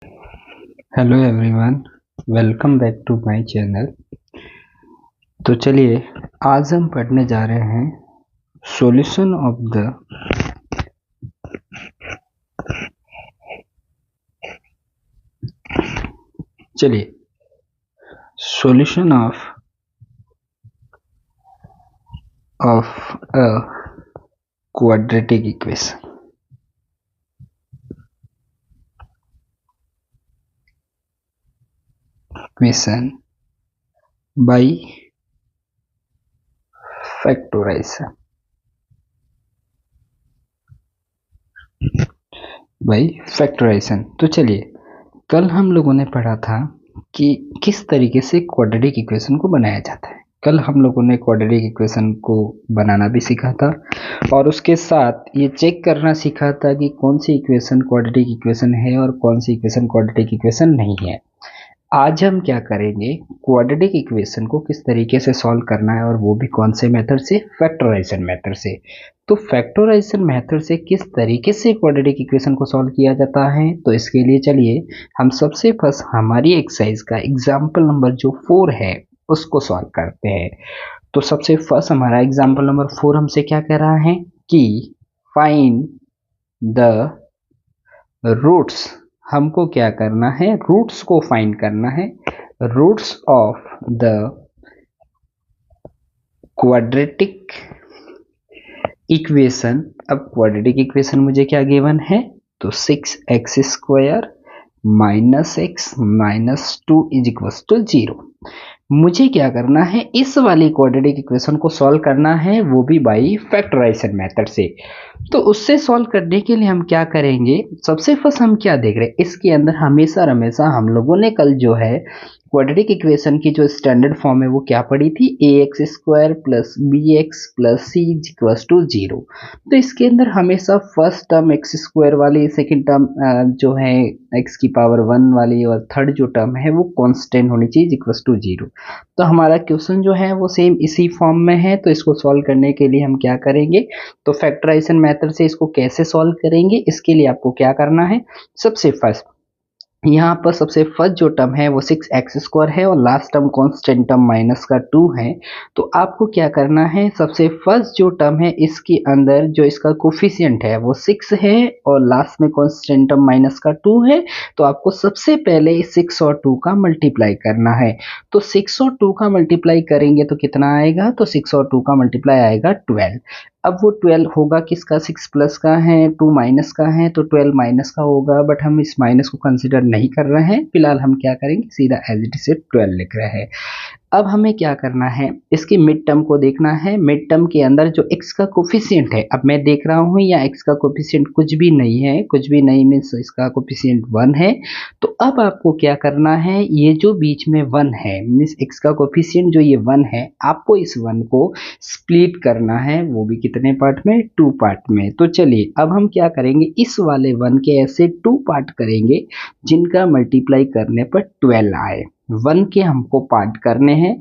Hello everyone, welcome back to my channel. तो चलिए आज हम पढ़ने जा रहे हैं सॉल्यूशन ऑफ द चलिए solution of a quadratic equation by factorisation तो चलिए कल हम लोगों ने पढ़ा था कि किस तरीके से क्वाड्रेटिक इक्वेशन को बनाया जाता है। कल हम लोगों ने क्वाड्रेटिक इक्वेशन को बनाना भी सीखा था और उसके साथ ये चेक करना सीखा था कि कौन सी इक्वेशन क्वाड्रेटिक इक्वेशन है और कौन सी इक्वेशन क्वाड्रेटिक इक्वेशन नहीं है। आज हम क्या करेंगे, क्वाड्रेटिक इक्वेशन को किस तरीके से सॉल्व करना है और वो भी कौन से मेथड से, फैक्टराइजेशन मेथड से। तो फैक्टराइजेशन मेथड से किस तरीके से क्वाड्रेटिक इक्वेशन को सॉल्व किया जाता है, तो इसके लिए चलिए हम सबसे फर्स्ट हमारी एक्सरसाइज का एग्जाम्पल नंबर जो 4 है उसको सॉल्व करते हैं। तो सबसे फर्स्ट हमारा एग्जाम्पल नंबर 4 हमसे क्या कह रहा है कि फाइंड द रूट्स। हमको क्या करना है, रूट्स को फाइंड करना है, roots of the quadratic equation. अब क्वाड्रेटिक इक्वेशन मुझे क्या गिवन है, तो 6x² minus X minus 2 is equal to 0। मुझे क्या करना है, इस वाली क्वाड्रेटिक इक्वेशन को सॉल्व करना है, वो भी बाई फैक्टराइजेशन मेथड से। तो उससे सॉल्व करने के लिए हम क्या करेंगे, सबसे फर्स्ट हम क्या देख रहे हैं, इसके अंदर हमेशा हमेशा हम लोगों ने कल जो है क्वाड्रेटिक इक्वेशन की जो स्टैंडर्ड फॉर्म है वो क्या पड़ी थी, ax² plus bx plus c equal to 0। तो इसके अंदर हमेशा फर्स्ट टर्म x² वाली, सेकंड टर्म जो है x की पावर 1 वाली और थर्ड जो टर्म है वो कांस्टेंट होनी चाहिए इक्वल टू 0। तो हमारा क्वेश्चन जो है वो सेम इसी फॉर्म में है। तो इसको सॉल्व करने के लिए हम क्या करेंगे, तो फैक्टराइजेशन मेथड से इसको कैसे सॉल्व करेंगे, इसके लिए आपको क्या करना है, सबसे फर्स्ट यहाँ पर सबसे फर्स्ट जो टर्म है वो 6x² है और last term constant term minus का 2 है। तो आपको क्या करना है, सबसे फर्स्ट जो टर्म है इसके अंदर जो इसका कोफिशिएंट है वो 6 है और लास्ट में कांस्टेंट टर्म माइनस का 2 है। तो आपको सबसे पहले 6 और 2 का मल्टीप्लाई करना है। तो 6 और 2 का मल्टीप्लाई करेंगे तो कितना आएगा, तो 6 और 2 का मल्टीप्लाई आएगा 12। अब वो 12 होगा किसका, 6 प्लस का है 2 माइनस का है, तो 12 माइनस का होगा, बट हम इस माइनस को कंसिडर नहीं कर रहे हैं। फिलहाल हम क्या करेंगे, सीधा एज इट इज 12 लिख रहे हैं। अब हमें क्या करना है, इसकी मिड टर्म को देखना है। मिड टर्म के अंदर जो x का कोफिशिएंट है, अब मैं देख रहा हूँ या x का कोफिशिएंट कुछ भी नहीं है, कुछ भी नहीं मीन्स इसका कोफिशिएंट 1 है। तो अब आपको क्या करना है, ये जो बीच में 1 है मीन्स x का कोफिशिएंट जो ये 1 है, आपको इस 1 को स्प्लिट करना है, वो भी कितने पार्ट में, 2 पार्ट में। तो चलिए अब हम क्या करेंगे, इस वाले 1 के ऐसे 2 पार्ट करेंगे जिनका मल्टीप्लाई करने पर 12 आए। 1 के हमको पार्ट करने हैं।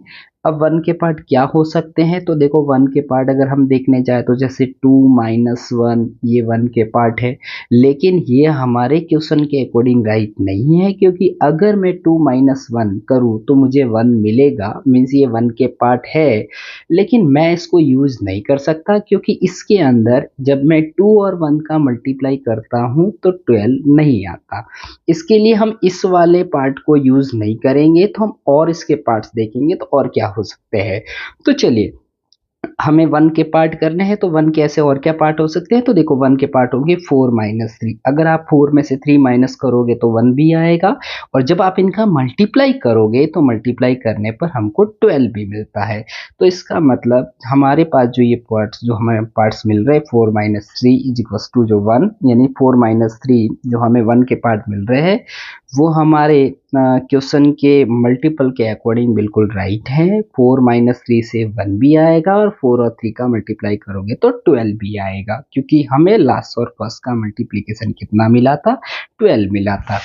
अब 1 के पार्ट क्या हो सकते हैं, तो देखो 1 के पार्ट अगर हम देखने जाए तो जैसे 2 माइनस 1 ये 1 के पार्ट है, लेकिन ये हमारे क्वेश्चन के अकॉर्डिंग राइट नहीं है, क्योंकि अगर मैं 2 माइनस 1 करूँ तो मुझे 1 मिलेगा, मीन्स ये 1 के पार्ट है, लेकिन मैं इसको यूज नहीं कर सकता क्योंकि इसके अंदर जब मैं 2 और 1 का मल्टीप्लाई करता हूँ तो 12 नहीं आता। इसके लिए हम इस वाले पार्ट को यूज नहीं करेंगे, तो हम और इसके पार्ट्स देखेंगे तो और क्या हो सकते हैं। तो चलिए हमें 1 के पार्ट करने हैं, तो 1 के ऐसे और क्या पार्ट हो सकते हैं, तो देखो 1 के पार्ट होंगे 4 माइनस 3। अगर आप 4 में से 3 माइनस करोगे तो 1 भी आएगा, और जब आप इनका मल्टीप्लाई करोगे तो मल्टीप्लाई करने पर हमको 12 भी मिलता है। तो इसका मतलब हमारे पास जो ये पार्ट्स जो हमें पार्ट्स मिल रहे हैं 4 माइनस 3 इज इक्वल टू जो 1, यानी 4 माइनस 3 जो हमें 1 के पार्ट मिल रहे हैं वो हमारे क्वेश्चन के मल्टीपल के अकॉर्डिंग बिल्कुल राइट है। 4 माइनस 3 से 1 भी आएगा और 4 और 3 का मल्टीप्लाई करोगे तो 12 भी आएगा, क्योंकि हमें लास्ट और फर्स्ट का मल्टीप्लीकेशन कितना मिला था, 12 मिला था।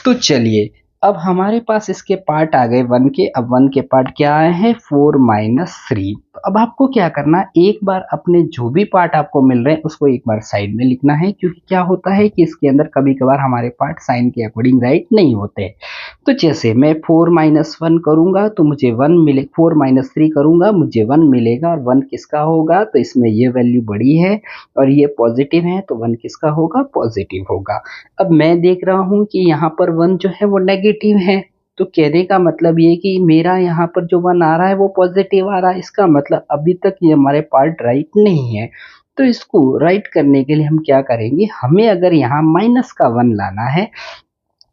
तो चलिए अब हमारे पास इसके पार्ट आ गए 1 के। अब 1 के पार्ट क्या आए हैं 4 माइनस 3। तो अब आपको क्या करना है, एक बार अपने जो भी पार्ट आपको मिल रहे हैं उसको एक बार साइड में लिखना है, क्योंकि क्या होता है कि इसके अंदर कभी कभार हमारे पार्ट साइन के अकॉर्डिंग राइट नहीं होते। तो जैसे मैं 4 माइनस 1 करूंगा तो मुझे 1 मिले, 4 माइनस 3 करूंगा मुझे 1 मिलेगा, और 1 किसका होगा, तो इसमें ये वैल्यू बड़ी है और ये पॉजिटिव है, तो 1 किसका होगा, पॉजिटिव होगा। अब मैं देख रहा हूं कि यहाँ पर 1 जो है वो नेगेटिव है, तो कहने का मतलब ये कि मेरा यहाँ पर जो 1 आ रहा है वो पॉजिटिव आ रहा है, इसका मतलब अभी तक ये हमारे पार्ट राइट नहीं है। तो इसको राइट करने के लिए हम क्या करेंगे, हमें अगर यहाँ माइनस का 1 लाना है,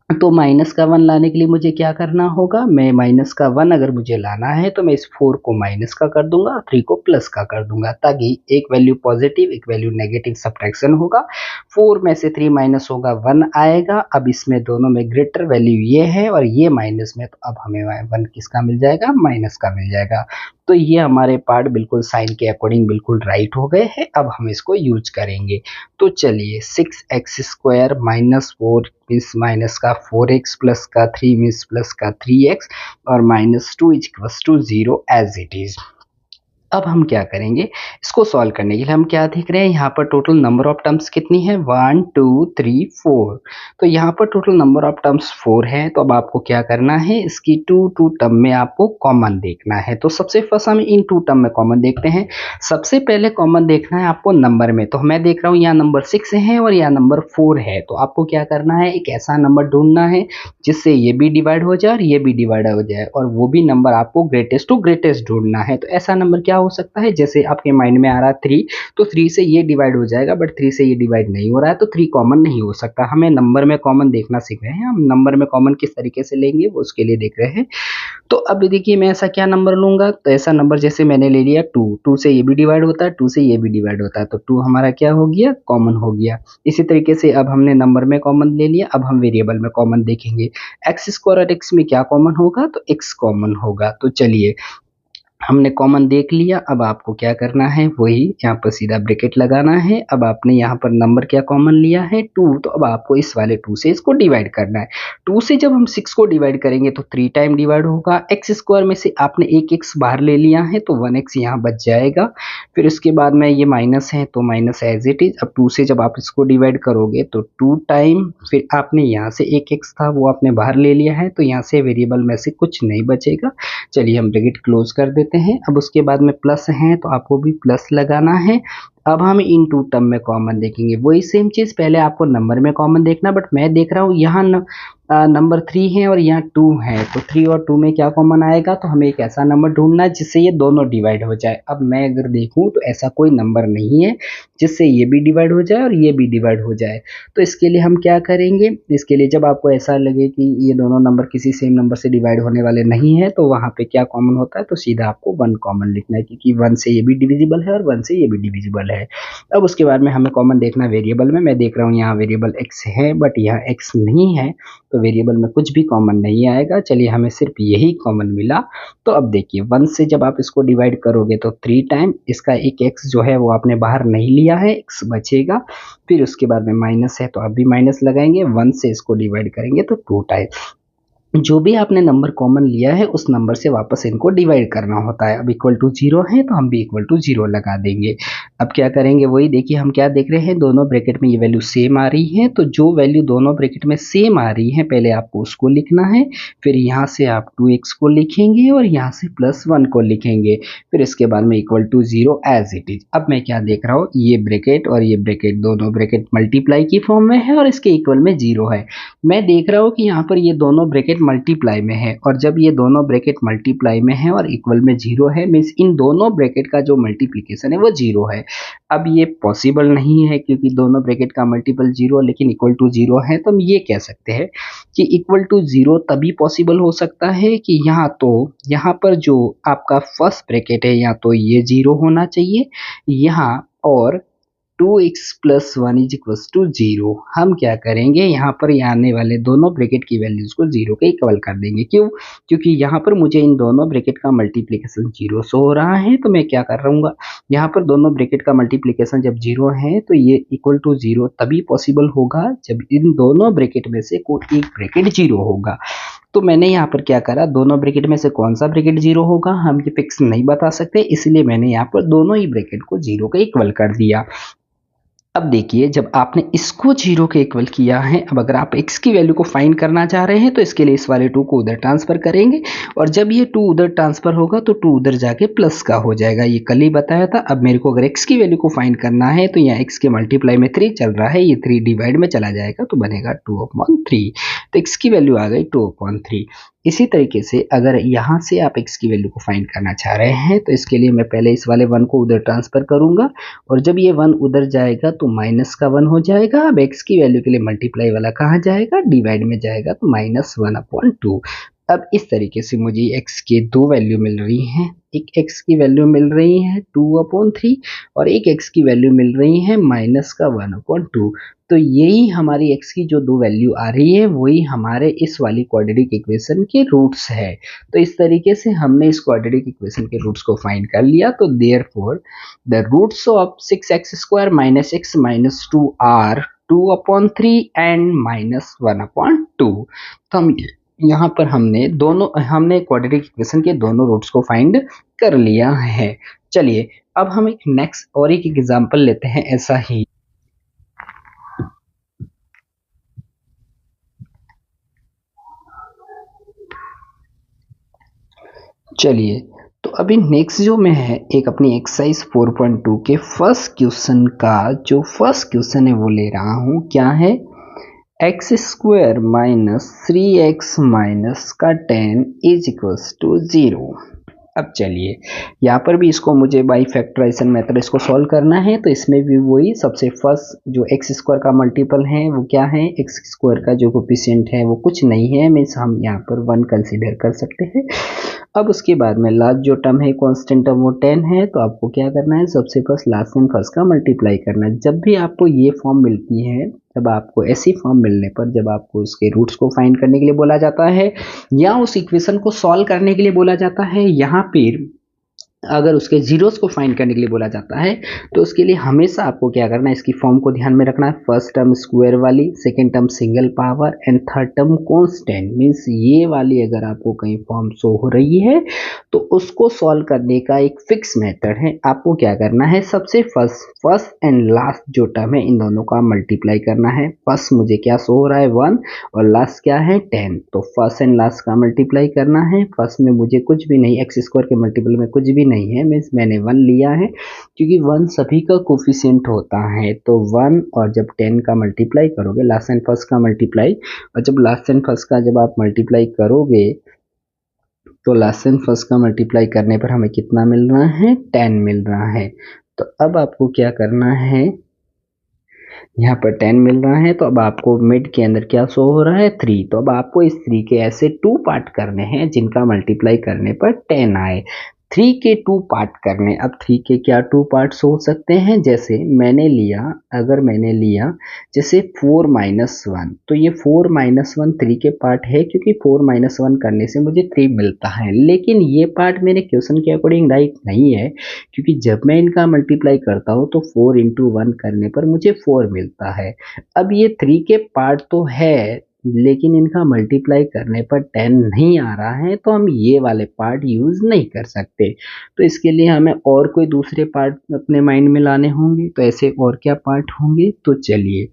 तो माइनस का 1 लाने के लिए मुझे क्या करना होगा, मैं माइनस का 1 अगर मुझे लाना है तो मैं इस 4 को माइनस का कर दूंगा, 3 को प्लस का कर दूंगा, ताकि एक वैल्यू पॉजिटिव एक वैल्यू नेगेटिव सब्ट्रैक्शन होगा। 4 में से 3 माइनस होगा 1 आएगा। अब इसमें दोनों में ग्रेटर वैल्यू ये है और ये माइनस में, तो अब हमें 1 किसका मिल जाएगा, माइनस का मिल जाएगा। तो ये हमारे पार्ट बिल्कुल साइन के अकॉर्डिंग बिल्कुल राइट हो गए हैं। अब हम इसको यूज करेंगे। तो चलिए 6x² माइनस 4 मीन्स माइनस का 4x प्लस का 3 मीन्स प्लस का 3x और minus 2 is equals to 0 as it is. अब हम क्या करेंगे, इसको सॉल्व करने के लिए हम क्या देख रहे हैं, यहाँ पर टोटल नंबर ऑफ टर्म्स कितनी है, 1 2 3 4। तो यहाँ पर टोटल नंबर ऑफ टर्म्स 4 है। तो अब आपको क्या करना है, इसकी 2 टर्म में आपको कॉमन देखना है। तो सबसे फर्स्ट हम इन 2 टर्म में कॉमन देखते हैं। सबसे पहले कॉमन देखना है आपको नंबर में। तो मैं देख रहा हूँ यहाँ नंबर 6 है और यहाँ नंबर 4 है। तो आपको क्या करना है, एक ऐसा नंबर ढूंढना है जिससे ये भी डिवाइड हो जाए और ये भी डिवाइड हो जाए, और वो भी नंबर आपको ग्रेटेस्ट टू ग्रेटेस्ट ढूंढना है। तो ऐसा नंबर क्या हो सकता है, जैसे आपके माइंड में आ रहा है 3, तो 3 से ये डिवाइड हो जाएगा, बट 3 से ये डिवाइड नहीं हो रहा है, तो 3 कॉमन नहीं हो सकता। हमें नंबर में कॉमन देखना सीख रहे हैं। हम नंबर में कॉमन किस तरीके से लेंगे वो उसके लिए देख रहे हैं। तो अब देखिए मैं ऐसा क्या नंबर लूंगा, तो ऐसा नंबर जैसे मैंने ले लिया 2, 2 से ये भी डिवाइड होता है, 2 से ये भी डिवाइड होता है, तो 2 हमारा क्या हो गया, कॉमन हो गया। इसी तरीके से अब हमने नंबर में कॉमन ले लिया। अब हम वेरिएबल में कॉमन देखेंगे। x² और x में क्या कॉमन होगा, तो x कॉमन होगा। तो चलिए हमने कॉमन देख लिया। अब आपको क्या करना है, वही यहाँ पर सीधा ब्रैकेट लगाना है। अब आपने यहाँ पर नंबर क्या कॉमन लिया है 2, तो अब आपको इस वाले 2 से इसको डिवाइड करना है। 2 से जब हम 6 को डिवाइड करेंगे तो 3 टाइम डिवाइड होगा। x² में से आपने एक x बाहर ले लिया है तो 1x यहाँ बच जाएगा। फिर उसके बाद में ये माइनस है तो माइनस एज इट इज। अब 2 से जब आप इसको डिवाइड करोगे तो 2 टाइम, फिर आपने यहाँ से एक x था वो आपने बाहर ले लिया है, तो यहाँ से वेरिएबल में से कुछ नहीं बचेगा। चलिए हम ब्रैकेट क्लोज कर देते हैं। अब उसके बाद में प्लस है तो आपको भी प्लस लगाना है। अब हम इन 2 टर्म में कॉमन देखेंगे। वही सेम चीज, पहले आपको नंबर में कॉमन देखना, बट मैं देख रहा हूँ यहाँ नंबर 3 है और यहाँ 2 है, तो 3 और 2 में क्या कॉमन आएगा, तो हमें एक ऐसा नंबर ढूंढना है जिससे ये दोनों डिवाइड हो जाए। अब मैं अगर देखूं तो ऐसा कोई नंबर नहीं है जिससे ये भी डिवाइड हो जाए और ये भी डिवाइड हो जाए। तो इसके लिए हम क्या करेंगे, इसके लिए जब आपको ऐसा लगे कि ये दोनों नंबर किसी सेम नंबर से डिवाइड होने वाले नहीं है, तो वहां पे क्या कॉमन होता है, तो सीधा आपको 1 कॉमन लिखना है, क्योंकि 1 से ये भी डिविजिबल है और 1 से ये भी डिविजिबल है। अब उसके बाद में हमें कॉमन देखना वेरिएबल में। मैं देख रहा हूँ यहाँ वेरिएबल x है बट यहाँ x नहीं है, तो वेरिएबल में कुछ भी कॉमन नहीं आएगा। चलिए हमें सिर्फ यही कॉमन मिला। तो अब देखिए 1 से जब आप इसको डिवाइड करोगे तो 3 टाइम इसका एक x जो है वो आपने बाहर नहीं लिया है, x बचेगा। फिर उसके बाद में माइनस है तो अब भी माइनस लगाएंगे। 1 से इसको डिवाइड करेंगे तो 2 टाइम जो भी आपने नंबर कॉमन लिया है उस नंबर से वापस इनको डिवाइड करना होता है। अब इक्वल टू 0 है तो हम भी इक्वल टू 0 लगा देंगे। अब क्या करेंगे, वही देखिए हम क्या देख रहे हैं, दोनों ब्रैकेट में ये वैल्यू सेम आ रही है, तो जो वैल्यू दोनों ब्रैकेट में सेम आ रही है पहले आपको उसको लिखना है। फिर यहाँ से आप 2x को लिखेंगे और यहाँ से +1 को लिखेंगे। फिर इसके बाद में equal to 0 as it is. अब मैं क्या देख रहा हूँ, ये ब्रैकेट और ये ब्रैकेट दोनों ब्रैकेट मल्टीप्लाई की फॉर्म में है और इसके इक्वल में 0 है। मैं देख रहा हूँ कि यहाँ पर ये दोनों ब्रैकेट मल्टीप्लाई में है, और जब ये दोनों ब्रैकेट मल्टीप्लाई में है और इक्वल में 0 है, मीन्स इन दोनों ब्रैकेट का जो मल्टीप्लिकेशन है वो 0 है। अब ये पॉसिबल नहीं है क्योंकि दोनों ब्रैकेट का मल्टीपल 0 लेकिन इक्वल टू 0 है, तो हम ये कह सकते हैं कि इक्वल टू 0 तभी पॉसिबल हो सकता है कि यहाँ पर जो आपका फर्स्ट ब्रैकेट है या तो ये 0 होना चाहिए यहाँ, और 2x plus 1 is equals to 0। हम क्या करेंगे, यहाँ पर आने वाले दोनों ब्रैकेट की वैल्यूज को 0 के इक्वल कर देंगे। क्यों, क्योंकि यहाँ पर मुझे इन दोनों ब्रैकेट का मल्टीप्लिकेशन 0 शो हो रहा है, तो मैं क्या कर रहूँगा, यहाँ पर दोनों ब्रैकेट का मल्टीप्लिकेशन जब 0 है तो ये इक्वल टू 0 तभी पॉसिबल होगा जब इन दोनों ब्रैकेट में से कोई एक ब्रैकेट 0 होगा। तो मैंने यहाँ पर क्या करा, दोनों ब्रैकेट में से कौन सा ब्रैकेट 0 होगा हम ये फिक्स नहीं बता सकते, इसलिए मैंने यहाँ पर दोनों ही ब्रैकेट को 0 के इक्वल कर दिया। अब देखिए जब आपने इसको 0 के इक्वल किया है, अब अगर आप x की वैल्यू को फाइंड करना चाह रहे हैं तो इसके लिए इस वाले 2 को उधर ट्रांसफर करेंगे, और जब ये 2 उधर ट्रांसफर होगा तो 2 उधर जाके प्लस का हो जाएगा, ये कल ही बताया था। अब मेरे को अगर x की वैल्यू को फाइंड करना है तो यहाँ x के मल्टीप्लाई में 3 चल रहा है, ये 3 डिवाइड में चला जाएगा तो बनेगा 2/3, तो x की वैल्यू आ गई 2/3। इसी तरीके से अगर यहाँ से आप x की वैल्यू को फाइंड करना चाह रहे हैं तो इसके लिए मैं पहले इस वाले 1 को उधर ट्रांसफर करूंगा, और जब ये 1 उधर जाएगा तो माइनस का 1 हो जाएगा। अब x की वैल्यू के लिए मल्टीप्लाई वाला कहाँ जाएगा, डिवाइड में जाएगा, तो -1/2। अब इस तरीके से मुझे x के दो वैल्यू मिल रही हैं, एक x की वैल्यू मिल रही है 2/3 और एक x की वैल्यू मिल रही है -1/2। तो यही हमारी x की जो दो वैल्यू आ रही है वही हमारे इस वाली क्वाड्रेटिक इक्वेशन के रूट्स है। तो इस तरीके से हमने इस क्वाड्रेटिक इक्वेशन के रूट्स को फाइंड कर लिया। तो therefore the roots of 6x² - x - 2 are 2/3 and -1/2। तो हम यहाँ पर हमने क्वाड्रेटिक इक्वेशन के दोनों रूट्स को फाइंड कर लिया है। चलिए अब हम एक नेक्स्ट और एक एग्जांपल लेते हैं ऐसा ही। चलिए तो अभी नेक्स्ट जो में है एक अपनी एक्सरसाइज 4.2 के फर्स्ट क्वेश्चन का जो फर्स्ट क्वेश्चन है वो ले रहा हूँ। क्या है, x² - 3x - 10 = 0। अब चलिए यहाँ पर भी इसको मुझे बाई फैक्टराइजेशन मेथड इसको सॉल्व करना है। तो इसमें भी वही सबसे फर्स्ट जो x² का मल्टीपल है वो क्या है, x² का जो कोफिशिएंट है वो कुछ नहीं है, मीन्स हम यहाँ पर 1 कंसीडर कर सकते हैं। अब उसके बाद में लास्ट जो टर्म है कांस्टेंट टर्म वो 10 है, तो आपको क्या करना है, सबसे फर्स्ट लास्ट एंड फर्स्ट का मल्टीप्लाई करना है। जब भी आपको ये फॉर्म मिलती है, जब आपको ऐसी फॉर्म मिलने पर जब आपको उसके रूट्स को फाइंड करने के लिए बोला जाता है या उस इक्वेशन को सॉल्व करने के लिए बोला जाता है, यहाँ पर अगर उसके जीरोस को फाइंड करने के लिए बोला जाता है तो उसके लिए हमेशा आपको क्या करना है, इसकी फॉर्म को ध्यान में रखना है। फर्स्ट टर्म स्क्वायर वाली, second term single power and third term constant. Means ये वाली अगर आपको कहीं फॉर्म शो हो रही है तो उसको सॉल्व करने का एक फिक्स मेथड है। आपको क्या करना है, सबसे फर्स्ट एंड लास्ट जो टर्म है इन दोनों का मल्टीप्लाई करना है। फर्स्ट मुझे क्या शो हो रहा है 1 और लास्ट क्या है 10, तो फर्स्ट एंड लास्ट का मल्टीप्लाई करना है। फर्स्ट में मुझे कुछ भी नहीं, x² के मल्टीपल में कुछ भी नहीं है, मीन्स मैंने 1 लिया है क्योंकि 1 सभी का कोफिशिएंट होता है। तो 1 और जब 10 का मल्टीप्लाई करोगे, लास्ट एंड फर्स्ट का मल्टीप्लाई, और जब लास्ट एंड फर्स्ट का जब आप मल्टीप्लाई करोगे तो लास्ट एंड फर्स्ट का मल्टीप्लाई करने पर हमें कितना मिल रहा है, 10 मिल रहा है। तो अब आपको क्या करना है, यहाँ पर 10 मिल रहा है, तो अब आपको मिड के अंदर क्या शो हो रहा है 3। तो अब आपको इस 3 के ऐसे 2 पार्ट करने हैं जिनका मल्टीप्लाई करने पर 10 आए। 3 के 2 पार्ट करने, अब 3 के क्या 2 पार्ट्स हो सकते हैं, जैसे मैंने लिया, अगर मैंने लिया जैसे 4 - 1, तो ये 4 - 1 3 के पार्ट है क्योंकि 4 - 1 करने से मुझे 3 मिलता है। लेकिन ये पार्ट मेरे क्वेश्चन के अकॉर्डिंग राइट नहीं है क्योंकि जब मैं इनका मल्टीप्लाई करता हूँ तो 4 × 1 करने पर मुझे 4 मिलता है। अब ये 3 के पार्ट तो है लेकिन इनका मल्टीप्लाई करने पर 10 नहीं आ रहा है, तो हम ये वाले पार्ट यूज नहीं कर सकते। तो इसके लिए हमें और कोई दूसरे पार्ट अपने माइंड में लाने होंगे। तो ऐसे और क्या पार्ट होंगे, तो चलिए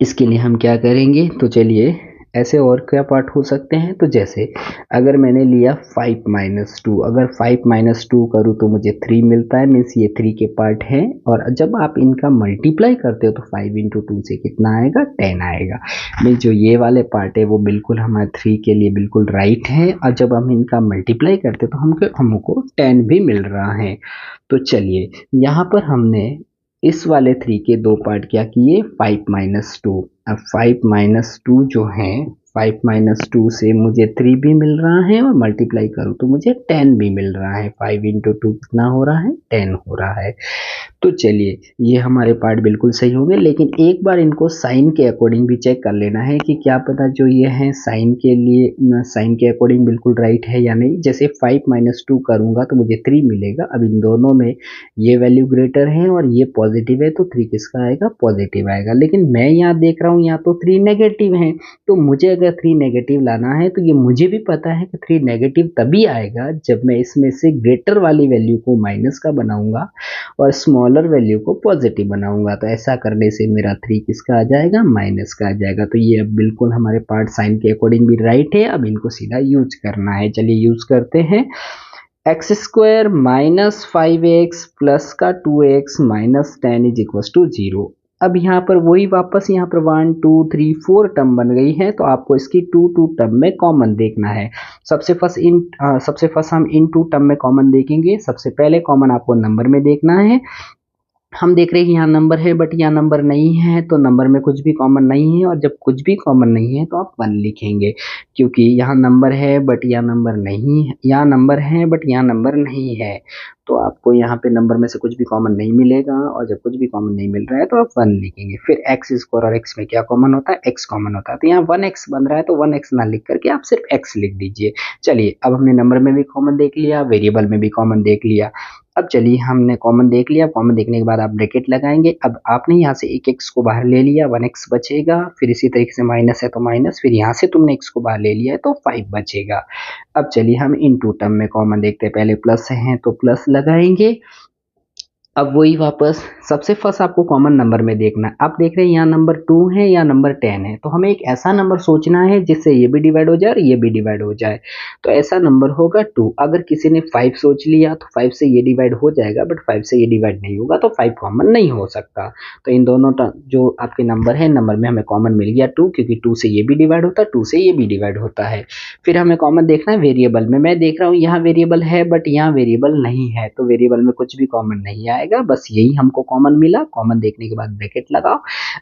इसके लिए हम क्या करेंगे, तो चलिए ऐसे और क्या पार्ट हो सकते हैं। तो जैसे अगर मैंने लिया 5 - 2, अगर 5 - 2 करूँ तो मुझे 3 मिलता है, मीन्स ये 3 के पार्ट हैं। और जब आप इनका मल्टीप्लाई करते हो तो 5 × 2 से कितना आएगा, 10 आएगा। मीन्स जो ये वाले पार्ट है वो बिल्कुल हमारे 3 के लिए बिल्कुल राइट है, और जब हम इनका मल्टीप्लाई करते तो हमको 10 भी मिल रहा है। तो चलिए यहाँ पर हमने इस वाले 3 के 2 पार्ट क्या किए, 5 - 2। अब 5 - 2 जो है, 5 - 2 से मुझे 3 भी मिल रहा है और मल्टीप्लाई करूँ तो मुझे 10 भी मिल रहा है। 5 × 2 कितना हो रहा है, 10 हो रहा है। तो चलिए ये हमारे पार्ट बिल्कुल सही होंगे, लेकिन एक बार इनको साइन के अकॉर्डिंग भी चेक कर लेना है कि क्या पता जो ये है साइन के लिए साइन के अकॉर्डिंग बिल्कुल राइट है या नहीं। जैसे 5 - 2 करूँगा तो मुझे 3 मिलेगा। अब इन दोनों में ये वैल्यू ग्रेटर है और ये पॉजिटिव है, तो 3 किसका आएगा, पॉजिटिव आएगा। लेकिन मैं यहाँ देख रहा हूँ यहाँ तो 3 नेगेटिव है, तो मुझे अगर 3 नेगेटिव लाना है तो ये मुझे भी पता है कि 3 नेगेटिव तभी आएगा जब मैं इसमें से ग्रेटर वाली वैल्यू को माइनस का बनाऊंगा और स्मॉलर वैल्यू को पॉजिटिव बनाऊंगा। तो ऐसा करने से मेरा 3 किसका आ जाएगा, माइनस का आ जाएगा। तो ये अब बिल्कुल हमारे पार्ट साइन के अकॉर्डिंग भी राइट है। अब इनको सीधा यूज करना है, चलिए यूज करते हैं। X square minus 5x plus का 2x minus 10 is equal to 0। अब यहाँ पर वही वापस यहाँ पर 1 2 3 4 टर्म बन गई है, तो आपको इसकी 2 टर्म में कॉमन देखना है। सबसे फर्स्ट हम इन 2 टर्म में कॉमन देखेंगे। सबसे पहले कॉमन आपको नंबर में देखना है। हम देख रहे हैं कि यहाँ नंबर है बट यहाँ नंबर नहीं है, तो नंबर में कुछ भी कॉमन नहीं है, और जब कुछ भी कॉमन नहीं है तो आप 1 लिखेंगे, क्योंकि यहाँ नंबर है बट यहाँ नंबर नहीं है, यहाँ नंबर है बट यहाँ नंबर नहीं है, तो आपको यहाँ पे नंबर में से कुछ भी कॉमन नहीं मिलेगा, और जब कुछ भी कॉमन नहीं मिल रहा है तो आप 1 लिखेंगे। फिर एक्स स्क्वायर और एक्स में क्या कॉमन होता है, एक्स कॉमन होता है, तो यहाँ 1x बन रहा है तो 1x ना लिख करके आप सिर्फ x लिख दीजिए। चलिए अब हमने नंबर में भी कॉमन देख लिया, वेरिएबल में भी कॉमन देख लिया। अब चलिए हमने कॉमन देख लिया, कॉमन देखने के बाद आप ब्रैकेट लगाएंगे। अब आपने यहाँ से एक x को बाहर ले लिया, 1x बचेगा, फिर इसी तरीके से माइनस है तो माइनस, फिर यहाँ से तुमने x को बाहर ले लिया है तो 5 बचेगा। अब चलिए हम इन 2 टर्म में कॉमन देखते हैं। पहले प्लस है तो प्लस लगाएंगे। अब वही वापस सबसे फर्स्ट आपको कॉमन नंबर में देखना है। आप देख रहे हैं यहाँ नंबर 2 है या नंबर 10 है, तो हमें एक ऐसा नंबर सोचना है जिससे ये भी डिवाइड हो जाए और ये भी डिवाइड हो जाए। तो ऐसा नंबर होगा 2। अगर किसी ने 5 सोच लिया तो 5 से ये डिवाइड हो जाएगा, बट 5 से ये डिवाइड नहीं होगा, तो 5 कॉमन नहीं हो सकता। तो इन दोनों जो आपके नंबर है, नंबर में हमें कॉमन मिल गया 2, क्योंकि 2 से ये भी डिवाइड होता है, 2 से ये भी डिवाइड होता है। फिर हमें कॉमन देखना है वेरिएबल में। मैं देख रहा हूँ यहाँ वेरिएबल है बट यहाँ वेरिएबल नहीं है, तो वेरिएबल में कुछ भी कॉमन नहीं आएगा, बस यही हमको कॉमन मिला। कॉमन देखने के बाद ब्रैकेट लगाओ।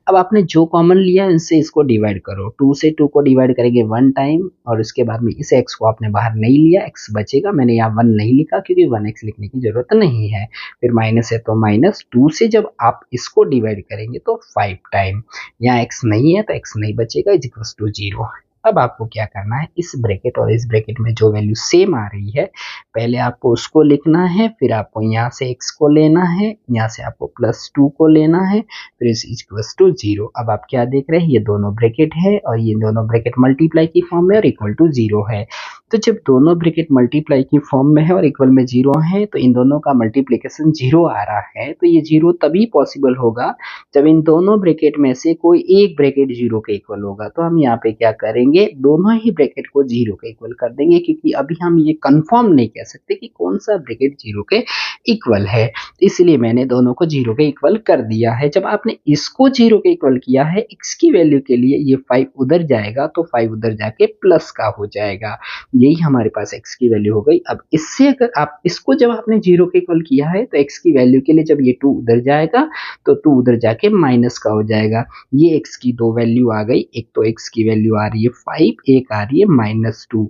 अब आपने जो कॉमन लिया इनसे इसको डिवाइड करो। 2 से 2 को डिवाइड करेंगे 1 टाइम, और उसके बाद में इस x को आपने बाहर नहीं लिया, x बचेगा। मैंने यहाँ 1 नहीं लिखा क्योंकि 1x लिखने की जरूरत नहीं है। फिर माइनस है तो माइनस, 2 से जब आप इसको डिवाइड करेंगे तो 5 टाइम, यहाँ x नहीं है तो x नहीं बचेगा, इज इक्वल टू 0। अब आपको क्या करना है, इस ब्रैकेट और इस ब्रैकेट में जो वैल्यू सेम आ रही है पहले आपको उसको लिखना है, फिर आपको यहाँ से x को लेना है, यहाँ से आपको +2 को लेना है, फिर इज इक्वल टू 0। अब आप क्या देख रहे हैं, ये दोनों ब्रैकेट है और ये दोनों ब्रैकेट मल्टीप्लाई की फॉर्म में और इक्वल टू 0 है। तो जब दोनों ब्रैकेट मल्टीप्लाई की फॉर्म में है और इक्वल में 0 है, तो इन दोनों का मल्टीप्लिकेशन 0 आ रहा है। तो ये 0 तभी पॉसिबल होगा जब इन दोनों ब्रैकेट में से कोई एक ब्रैकेट 0 के इक्वल होगा। तो हम यहाँ पे क्या करेंगे, दोनों ही ब्रैकेट को 0 के इक्वल कर देंगे, क्योंकि अभी हम ये कंफर्म नहीं कह सकते कि कौन सा ब्रैकेट 0 के इक्वल है, इसलिए मैंने दोनों को 0 के इक्वल कर दिया है। जब आपने इसको 0 के इक्वल किया है, x की वैल्यू के लिए ये 5 उधर जाएगा तो 5 उधर जाके प्लस का हो जाएगा, यही हमारे पास x की वैल्यू हो गई। अब इससे अगर आप इसको जब आपने 0 के इक्वल किया है तो x की वैल्यू के लिए जब ये 2 उधर जाएगा तो 2 उधर जाके माइनस का हो जाएगा। ये x की 2 वैल्यू आ गई, एक तो x की वैल्यू आ रही है 5, एक आ रही है -2।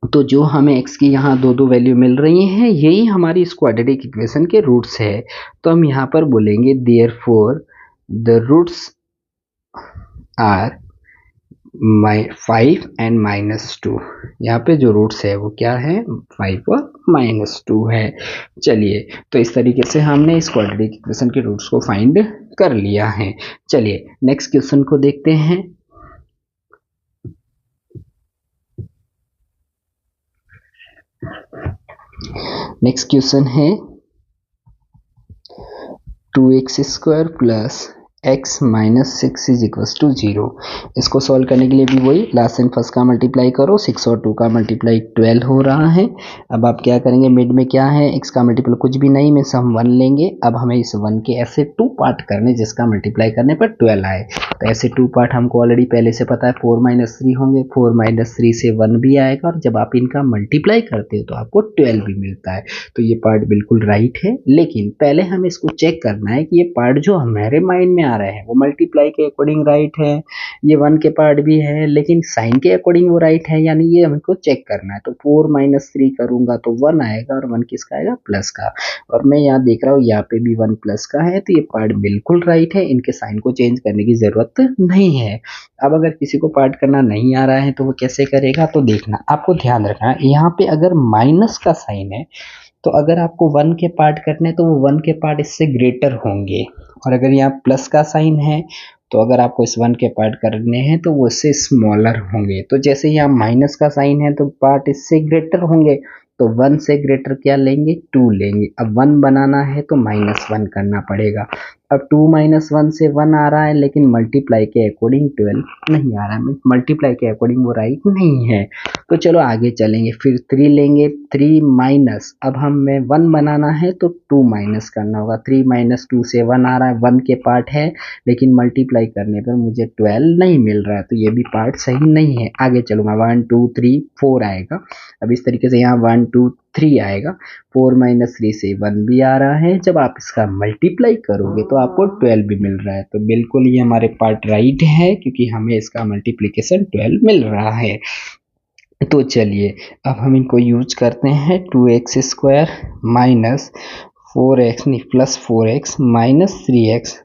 तो जो हमें x की यहाँ दो वैल्यू मिल रही हैं, यही हमारी इस क्वाड्रेटिक इक्वेशन के रूट्स है। तो हम यहाँ पर बोलेंगे therefore the roots are 5 and -2। यहाँ पे जो रूट्स है वो क्या है, 5 और -2 है। चलिए, तो इस तरीके से हमने इस क्वाड्रेटिक इक्वेशन के रूट्स को फाइंड कर लिया है। चलिए नेक्स्ट क्वेश्चन को देखते हैं। नेक्स्ट क्वेश्चन है 2x² plus x -6 is equal to 0। इसको सॉल्व करने के लिए भी वही लास्ट एंड फर्स्ट का मल्टीप्लाई करो, 6 और 2 का मल्टीप्लाई 12 हो रहा है। अब आप क्या करेंगे, मिड में क्या है, x का मल्टीपल कुछ भी नहीं में से हम 1 लेंगे। अब हमें इस 1 के ऐसे 2 पार्ट करने जिसका मल्टीप्लाई करने पर 12 आए। तो ऐसे 2 पार्ट हमको ऑलरेडी पहले से पता है, 4 - 3 होंगे, 4 - 3 से 1 भी आएगा, और जब आप इनका मल्टीप्लाई करते हो तो आपको 12 भी मिलता है। तो ये पार्ट बिल्कुल राइट है, लेकिन पहले हमें इसको चेक करना है कि ये पार्ट जो हमारे माइंड में आ रहा है वो मल्टीप्लाई के अकॉर्डिंग राइट है, ये 1 के पार्ट भी है, लेकिन साइन के अकॉर्डिंग वो राइट है, यानी ये हमको चेक करना है। तो 4 - 3 करूंगा तो 1 आएगा, और 1 किसका आएगा, प्लस का। और मैं यहाँ देख रहा हूँ यहाँ पे भी 1 प्लस का है, तो ये पार्ट बिल्कुल राइट है, इनके साइन को चेंज करने की जरूरत नहीं है। अब अगर किसी को पार्ट करना नहीं आ रहा है तो वो कैसे करेगा, तो देखना, आपको ध्यान रखना यहाँ पे अगर माइनस का साइन है तो अगर आपको 1 के पार्ट करने तो वो 1 के पार्ट इससे ग्रेटर होंगे, और अगर यहाँ प्लस का साइन है तो अगर आपको इस 1 के पार्ट करने हैं तो वो इससे स्मॉलर होंगे। तो जैसे यहाँ माइनस का साइन है तो पार्ट इससे ग्रेटर होंगे, तो 1 से ग्रेटर क्या लेंगे, 2 लेंगे। अब 1 बनाना है तो -1 करना पड़ेगा। अब 2 - 1 से 1 आ रहा है, लेकिन मल्टीप्लाई के अकॉर्डिंग 12 नहीं आ रहा है, मल्टीप्लाई के अकॉर्डिंग वो राइट नहीं है। तो चलो आगे चलेंगे, फिर 3 लेंगे, 3 माइनस, अब हमें 1 बनाना है तो 2 माइनस करना होगा। 3 - 2 से 1 आ रहा है, 1 के पार्ट है, लेकिन मल्टीप्लाई करने पर मुझे 12 नहीं मिल रहा है, तो ये भी पार्ट सही नहीं है। आगे चलूंगा, 1 2 3 4 आएगा। अब इस तरीके से यहाँ 1 2 3 आएगा, 4 - 3 से 1 भी आ रहा है। जब आप इसका मल्टीप्लाई करोगे तो आपको 12 भी मिल रहा है, तो बिल्कुल ये हमारे पार्ट राइट है, क्योंकि हमें इसका मल्टीप्लिकेशन 12 मिल रहा है। तो चलिए अब हम इनको यूज करते हैं, 2x² माइनस 4x नहीं plus 4x minus 3x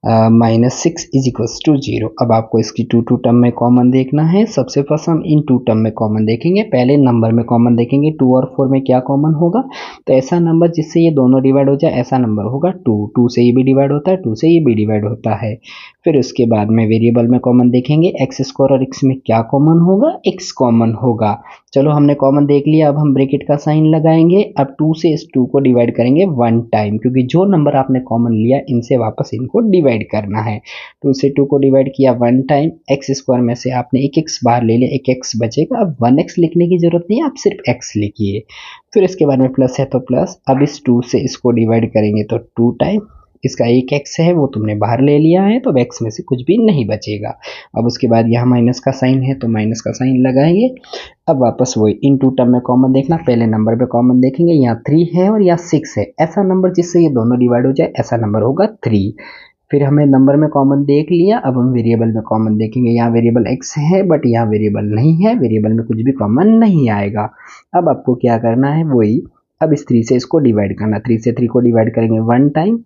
-6 is equals to 0। अब आपको इसकी टू टर्म में कॉमन देखना है। सबसे फर्स्ट हम इन टू टर्म में कॉमन देखेंगे, पहले नंबर में कॉमन देखेंगे। 2 और 4 में क्या कॉमन होगा, तो ऐसा नंबर जिससे ये दोनों डिवाइड हो जाए, ऐसा नंबर होगा 2। 2 से ये भी डिवाइड होता है, 2 से ये भी डिवाइड होता है। फिर उसके बाद में वेरिएबल में कॉमन देखेंगे, x² और x में क्या कॉमन होगा, x कॉमन होगा। चलो हमने कॉमन देख लिया, अब हम ब्रैकेट का साइन लगाएंगे। अब 2 से इस 2 को डिवाइड करेंगे 1 टाइम, क्योंकि जो नंबर आपने कॉमन लिया इनसे वापस इनको डिवाइड करना है। 2 से 2 को डिवाइड किया 1 टाइम, x² में से आपने एक x बाहर ले लिया, एक x बचेगा। अब 1x लिखने की जरूरत नहीं है, आप सिर्फ x लिखिए। फिर इसके बाद में प्लस है तो प्लस, अब इस 2 से इसको डिवाइड करेंगे तो 2 टाइम, इसका एक x है वो तुमने बाहर ले लिया है, तो अब x में से कुछ भी नहीं बचेगा। अब उसके बाद यहाँ माइनस का साइन है तो माइनस का साइन लगाएंगे। अब वापस वही इन टू टर्म में कॉमन देखना, पहले नंबर पे कॉमन देखेंगे, यहाँ 3 है और यहाँ 6 है। ऐसा नंबर जिससे ये दोनों डिवाइड हो जाए, ऐसा नंबर होगा 3। फिर हमें नंबर में कॉमन देख लिया, अब हम वेरिएबल में कॉमन देखेंगे। यहाँ वेरिएबल x है बट यहाँ वेरिएबल नहीं है, वेरिएबल में कुछ भी कॉमन नहीं आएगा। अब आपको क्या करना है, वही अब इस 3 से इसको डिवाइड करना। 3 से 3 को डिवाइड करेंगे 1 टाइम,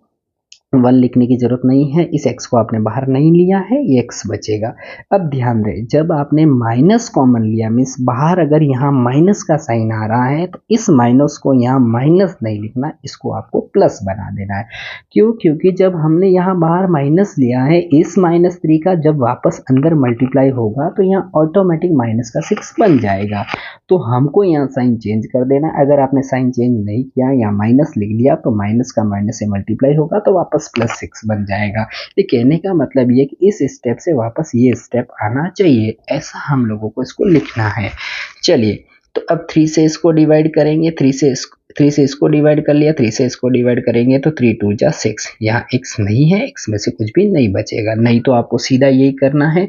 1 लिखने की जरूरत नहीं है, इस x को आपने बाहर नहीं लिया है, ये x बचेगा। अब ध्यान दें, जब आपने माइनस कॉमन लिया, मीन्स बाहर अगर यहाँ माइनस का साइन आ रहा है, तो इस माइनस को यहाँ माइनस नहीं लिखना, इसको आपको प्लस बना देना है। क्यों, क्योंकि जब हमने यहाँ बाहर माइनस लिया है, इस -3 का जब वापस अंदर मल्टीप्लाई होगा तो यहाँ ऑटोमेटिक -6 बन जाएगा। तो हमको यहाँ साइन चेंज कर देना। अगर आपने साइन चेंज नहीं किया, यहाँ माइनस लिख लिया, तो माइनस का माइनस से मल्टीप्लाई होगा तो वापस +6 बन जाएगा। ये कहने का मतलब ये कि इस स्टेप से वापस ये स्टेप आना चाहिए, ऐसा हम लोगों को इसको लिखना है। चलिए, तो अब 3 से इसको डिवाइड करेंगे, 3 से इसको डिवाइड कर लिया, 3 से इसको डिवाइड करेंगे तो 3 2 जा 6। यहाँ x नहीं है, x में से कुछ भी नहीं बचेगा। नहीं तो आपको सीधा यही करना है,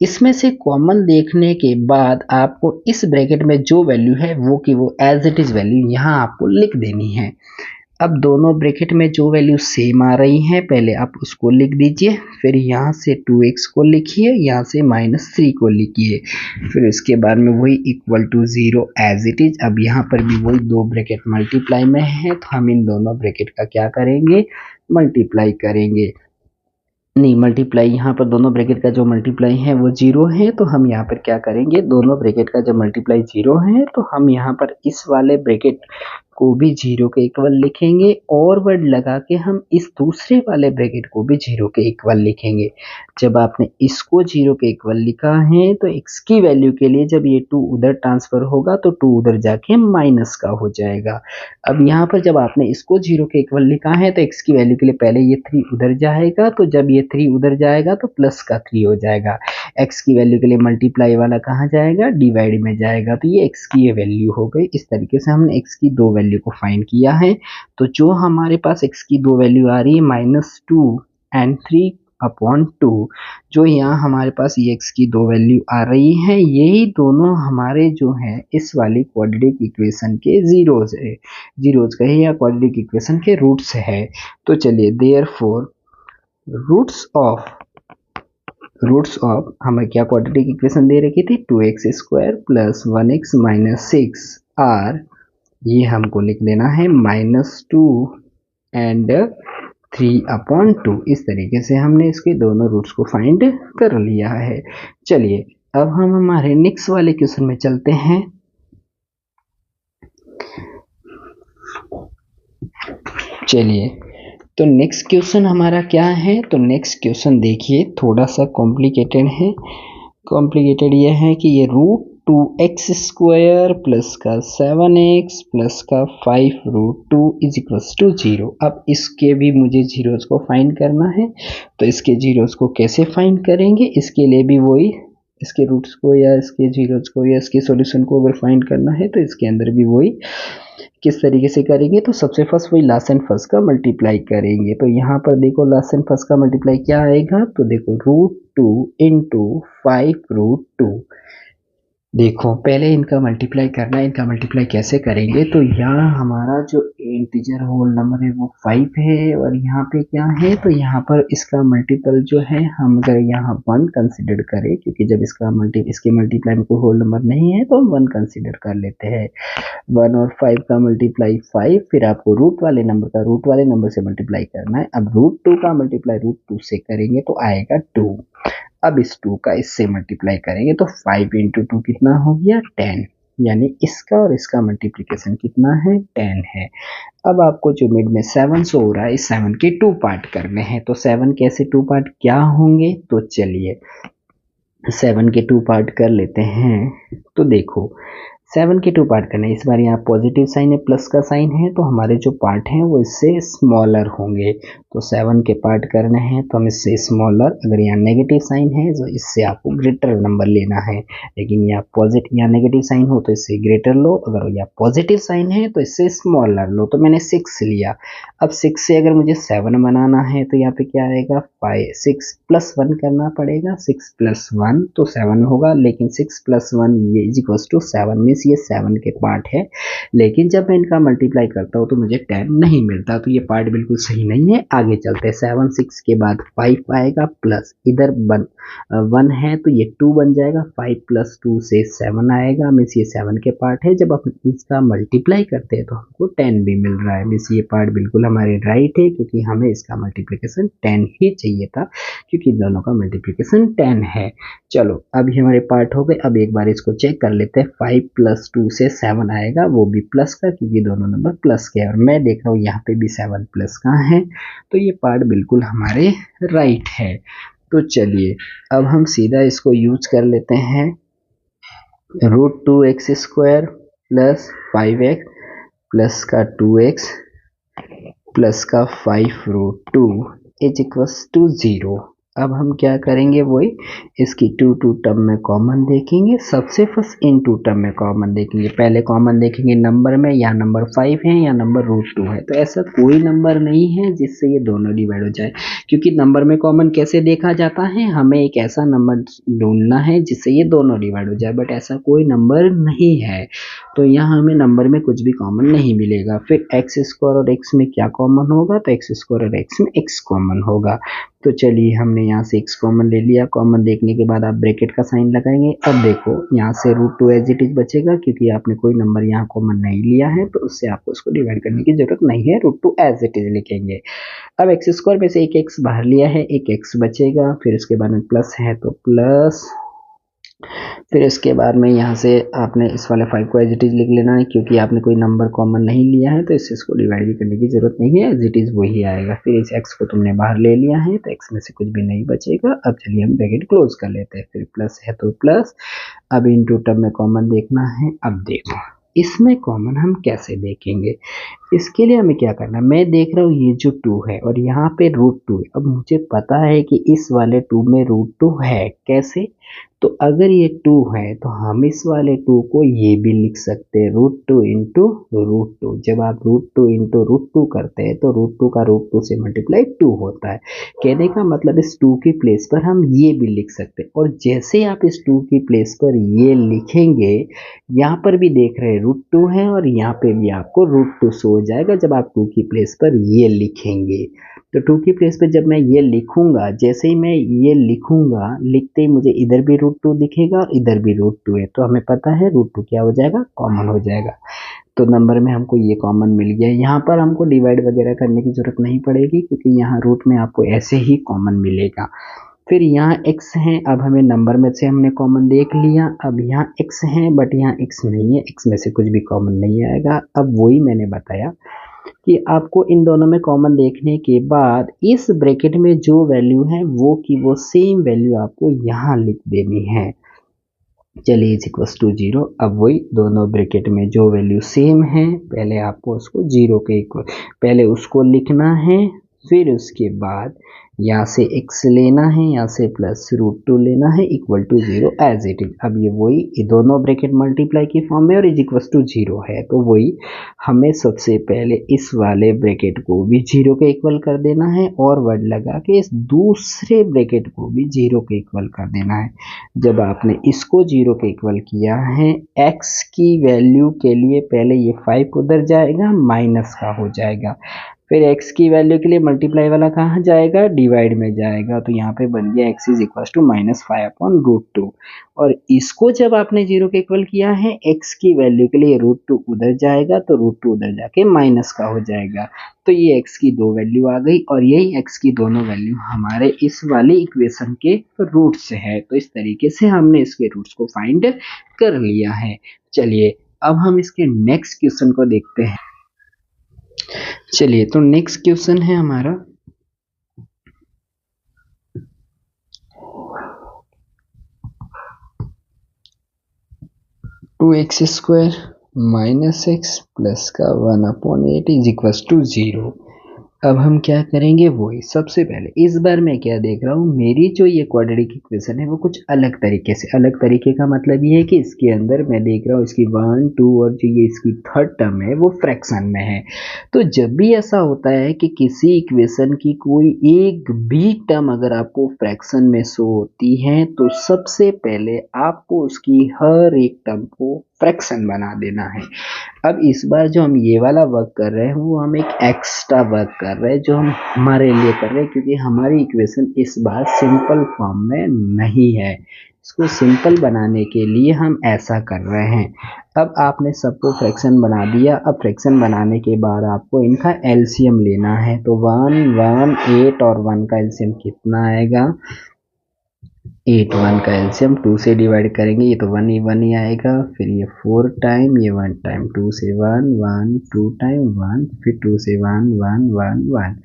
इसमें से कॉमन देखने के बाद आपको इस ब्रैकेट में जो वैल्यू है वो की वो एज इट इज वैल्यू यहाँ आपको लिख देनी है। अब दोनों ब्रैकेट में जो वैल्यू सेम आ रही है, पहले आप उसको लिख दीजिए, फिर यहाँ से 2x को लिखिए, यहाँ से -3 को लिखिए, फिर इसके बाद में वही equal to 0 as it is. अब यहाँ पर भी वही दो ब्रैकेट मल्टीप्लाई में है, तो हम इन दोनों ब्रैकेट का क्या करेंगे, मल्टीप्लाई करेंगे। नहीं, मल्टीप्लाई यहाँ पर दोनों ब्रैकेट का जो मल्टीप्लाई है वो 0 है, तो हम यहाँ पर क्या करेंगे, दोनों ब्रैकेट का जब मल्टीप्लाई 0 है तो हम यहाँ पर इस वाले ब्रैकेट को भी 0 के इक्वल लिखेंगे, और वर्ड लगा के हम इस दूसरे वाले ब्रैकेट को भी 0 के इक्वल लिखेंगे। जब आपने इसको 0 के इक्वल लिखा है तो x की वैल्यू के लिए जब ये 2 उधर ट्रांसफर होगा तो 2 उधर जाके माइनस का हो जाएगा। अब यहाँ पर जब आपने इसको 0 के इक्वल लिखा है तो x की वैल्यू के लिए पहले ये 3 उधर जाएगा, तो जब ये 3 उधर जाएगा तो प्लस का 3 हो जाएगा। x की वैल्यू के लिए मल्टीप्लाई वाला कहाँ जाएगा, डिवाइड में जाएगा, तो ये x की ये वैल्यू हो गई। इस तरीके से हमने x की दो वैल्यू को फाइंड किया है। तो जो हमारे पास x की दो वैल्यू आ रही है -2 एंड 3/2, जो यहाँ हमारे पास ये x की दो वैल्यू आ रही है, यही दोनों हमारे जो है इस वाली क्वाड्रेटिक इक्वेशन के जीरोज कहे या क्वाड्रेटिक इक्वेशन के रूट्स है। तो चलिए, देयरफॉर रूट्स ऑफ हमें क्या क्वाड्रेटिक इक्वेशन दे रखी थी, 2x² + 1x - 6 आर, ये हमको लिख देना है -2 एंड 3/2। इस तरीके से हमने इसके दोनों रूट्स को फाइंड कर लिया है। चलिए, अब हम हमारे नेक्स्ट वाले क्वेश्चन में चलते हैं। चलिए, तो नेक्स्ट क्वेश्चन हमारा क्या है, तो नेक्स्ट क्वेश्चन देखिए थोड़ा सा कॉम्प्लिकेटेड है। कॉम्प्लिकेटेड ये है कि ये √2x² प्लस का 7x प्लस का 5√2 इज इक्वल्स टू 0। अब इसके भी मुझे जीरोस को फाइंड करना है, तो इसके जीरोस को कैसे फाइंड करेंगे, इसके लिए भी वही इसके रूट्स को या इसके जीरोस को या इसके सॉल्यूशन को अगर फाइंड करना है तो इसके अंदर भी वही किस तरीके से करेंगे, तो सबसे फर्स्ट वही लास्ट एंड फर्स्ट का मल्टीप्लाई करेंगे। तो यहाँ पर देखो लास्ट एंड फर्स्ट का मल्टीप्लाई क्या आएगा, तो देखो √2 इंटू 5√2। देखो पहले इनका मल्टीप्लाई करना है, इनका मल्टीप्लाई कैसे करेंगे, तो यहाँ हमारा जो इंटीजर होल नंबर है वो 5 है और यहाँ पे क्या है, तो यहाँ पर इसका मल्टीपल जो है हम अगर यहाँ 1 कंसिडर करें, क्योंकि जब इसके मल्टीप्लाई में कोई होल नंबर नहीं है तो हम 1 कंसिडर कर लेते हैं। 1 और 5 का मल्टीप्लाई 5, फिर आपको रूट वाले नंबर से मल्टीप्लाई करना है। अब √2 का मल्टीप्लाई √2 से करेंगे तो आएगा 2। अब इस 2 का इससे मल्टीप्लाई करेंगे तो 5 इंटू 2 कितना हो गया 10, यानी इसका और इसका मल्टीप्लिकेशन कितना है 10 है। अब आपको जो मिड में 7 शो हो रहा है, इस 7 के 2 पार्ट करने हैं, तो 7 कैसे 2 पार्ट क्या होंगे, तो चलिए 7 के 2 पार्ट कर लेते हैं। तो देखो 7 के 2 पार्ट करना है, इस बार यहाँ पॉजिटिव साइन है, प्लस का साइन है, तो हमारे जो पार्ट हैं वो इससे स्मॉलर होंगे। तो 7 के पार्ट करने हैं तो हम इससे स्मॉलर, अगर यहाँ नेगेटिव साइन है तो इससे आपको ग्रेटर नंबर लेना है, लेकिन यहाँ नेगेटिव साइन हो तो इससे ग्रेटर लो, अगर यहाँ पॉजिटिव साइन है तो इससे स्मॉलर लो। तो मैंने 6 लिया। अब 6 से अगर मुझे 7 बनाना है तो यहाँ पे क्या आएगा 6 प्लस 1 करना पड़ेगा, 6 प्लस 1 तो 7 होगा, लेकिन 6 प्लस 1 ये इज इक्वल्स टू 7 में ये 7 के पार्ट है, लेकिन जब मैं इनका मल्टीप्लाई करता हूँ तो मुझे 10 नहीं मिलता, तो ये पार्ट बिल्कुल सही नहीं है। आगे चलते हैं, 7 6 के बाद 5 आएगा, प्लस इधर 1 है तो ये 2 बन जाएगा, 5 प्लस 2 से 7 आएगा, मीन्स ये 7 के पार्ट है। जब आप इसका मल्टीप्लाई करते हैं तो हमको 10 भी मिल रहा है, मीन्स ये पार्ट बिल्कुल हमारे राइट है, क्योंकि हमें इसका मल्टीप्लिकेशन 10 ही चाहिए था, क्योंकि दोनों का मल्टीप्लिकेशन 10 है। चलो अभी हमारे पार्ट हो गए। अब एक बार इसको चेक कर लेते हैं, 5 प्लस 2 से 7 आएगा, वो भी प्लस का, क्योंकि दोनों नंबर प्लस के हैं, और मैं देख रहा हूँ यहाँ पे भी 7 प्लस का है, तो ये पार्ट बिल्कुल हमारे राइट है। तो चलिए अब हम सीधा इसको यूज कर लेते हैं, √2x² प्लस 5x प्लस का 2x प्लस का 5√2 इज इक्वल्स टू 0। अब हम क्या करेंगे, वही इसकी 2 टर्म में कॉमन देखेंगे, सबसे फर्स्ट इन 2 टर्म में कॉमन देखेंगे। पहले कॉमन देखेंगे नंबर में, या नंबर 5 है या नंबर √2 है, तो ऐसा कोई नंबर नहीं है जिससे ये दोनों डिवाइड हो जाए, क्योंकि नंबर में कॉमन कैसे देखा जाता है, हमें एक ऐसा नंबर ढूंढना है जिससे ये दोनों डिवाइड हो जाए, बट ऐसा कोई नंबर नहीं है, तो यहाँ हमें नंबर में कुछ भी कॉमन नहीं मिलेगा। फिर x² और x में क्या कॉमन होगा, तो x² और x में x कॉमन होगा। तो चलिए हमने यहाँ से x कॉमन ले लिया, कॉमन देखने के बाद आप ब्रैकेट का साइन लगाएंगे। अब देखो यहाँ से √2 एज इट इज बचेगा, क्योंकि आपने कोई नंबर यहाँ कॉमन नहीं लिया है, तो उससे आपको इसको डिवाइड करने की जरूरत नहीं है, √2 एज इट इज लिखेंगे। अब x² में से एक x बाहर लिया है, एक x बचेगा, फिर उसके बाद में प्लस है तो प्लस, फिर इसके बाद में यहाँ से आपने इस वाले 5 को एज इट इज लिख लेना है, क्योंकि आपने कोई नंबर कॉमन नहीं लिया है, तो इसको डिवाइड भी करने की जरूरत नहीं है, एज इट इज वही आएगा। फिर इस x को तुमने बाहर ले लिया है, तो x में से कुछ भी नहीं बचेगा। अब चलिए हम ब्रैकेट क्लोज कर लेते हैं, फिर प्लस है तो प्लस, अब इन 2 टर्म में कॉमन देखना है। अब देखो इसमें कॉमन हम कैसे देखेंगे, इसके लिए हमें क्या करना है, मैं देख रहा हूँ ये जो 2 है और यहाँ पे √2 है। अब मुझे पता है कि इस वाले 2 में √2 है, कैसे, तो अगर ये 2 है तो हम इस वाले 2 को ये भी लिख सकते हैं, √2 इंटू √2। जब आप √2 इंटू √2 करते हैं तो √2 का √2 से मल्टीप्लाई 2 होता है। कहने का मतलब इस 2 की प्लेस पर हम ये भी लिख सकते हैं, और जैसे आप इस 2 की प्लेस पर ये लिखेंगे, यहाँ पर भी देख रहे हैं √2 है और यहाँ पे भी आपको √2 शो हो जाएगा जब आप 2 की प्लेस पर ये लिखेंगे। तो 2 की प्लेस पे जब मैं ये लिखूंगा, जैसे ही मैं ये लिखूंगा, लिखते ही मुझे इधर भी √2 दिखेगा और इधर भी √2 है, तो हमें पता है √2 क्या हो जाएगा, कॉमन हो जाएगा। तो नंबर में हमको ये कॉमन मिल गया। यहाँ पर हमको डिवाइड वगैरह करने की जरूरत नहीं पड़ेगी, क्योंकि यहाँ रूट में आपको ऐसे ही कॉमन मिलेगा। फिर यहाँ x है, अब हमें नंबर में से हमने कॉमन देख लिया। अब यहाँ x है बट यहाँ x नहीं है, x में से कुछ भी कॉमन नहीं आएगा। अब वही मैंने बताया कि आपको इन दोनों में कॉमन देखने के बाद इस ब्रैकेट में जो वैल्यू है वो की वो सेम वैल्यू आपको यहाँ लिख देनी है। चलिए इज इक्वल टू 0। अब वही दोनों ब्रैकेट में जो वैल्यू सेम है पहले आपको उसको 0 के इक्वल पहले उसको लिखना है, फिर उसके बाद यहाँ से x लेना है, यहाँ से +√2 लेना है equal to 0 as it is. अब ये वही ये दोनों ब्रैकेट मल्टीप्लाई की फॉर्म में और इज इक्वल टू 0 है, तो वही हमें सबसे पहले इस वाले ब्रैकेट को भी 0 के इक्वल कर देना है और वर्ड लगा के इस दूसरे ब्रैकेट को भी 0 के इक्वल कर देना है। जब आपने इसको 0 के इक्वल किया है, x की वैल्यू के लिए पहले ये 5 उधर जाएगा, माइनस का हो जाएगा, फिर x की वैल्यू के लिए मल्टीप्लाई वाला कहाँ जाएगा, डिवाइड में जाएगा, तो यहाँ पे बन गया x इज इक्वल टू -5/√2। और इसको जब आपने 0 के इक्वल किया है, x की वैल्यू के लिए √2 उधर जाएगा, तो √2 उधर जाके माइनस का हो जाएगा, तो ये x की दो वैल्यू आ गई और यही x की दोनों वैल्यू हमारे इस वाली इक्वेशन के रूट्स है। तो इस तरीके से हमने इसके रूट्स को फाइंड कर लिया है। चलिए अब हम इसके नेक्स्ट क्वेश्चन को देखते हैं। चलिए तो नेक्स्ट क्वेश्चन है हमारा 2x² - x प्लस का 1/8 इज इक्वल टू 0। अब हम क्या करेंगे, वही सबसे पहले इस बार मैं क्या देख रहा हूँ, मेरी जो ये क्वाड्रेटिक इक्वेशन है वो कुछ अलग तरीके से, अलग तरीके का मतलब ये है कि इसके अंदर मैं देख रहा हूँ इसकी 1, 2 और जो ये इसकी थर्ड टर्म है वो फ्रैक्शन में है। तो जब भी ऐसा होता है कि किसी इक्वेशन की कोई एक भी टर्म अगर आपको फ्रैक्शन में शो होती है, तो सबसे पहले आपको उसकी हर एक टर्म को फ्रैक्शन बना देना है। अब इस बार जो हम ये वाला वर्क कर रहे हैं वो हम एक एक्स्ट्रा वर्क कर रहे हैं जो हम हमारे लिए कर रहे हैं, क्योंकि हमारी इक्वेशन इस बार सिंपल फॉर्म में नहीं है। इसको सिंपल बनाने के लिए हम ऐसा कर रहे हैं। अब आपने सबको फ्रैक्शन बना दिया। अब फ्रैक्शन बनाने के बाद आपको इनका एलसीएम लेना है। तो 1, 1, 8 और 1 का एलसीएम कितना आएगा, 8, 1 का एलसीएम 2 से डिवाइड करेंगे, ये तो 1 ही आएगा, फिर ये 4 टाइम, ये 1 टाइम, 2 से 1, 1, 2 टाइम 1, फिर 2 से 1, 1, 1, 1।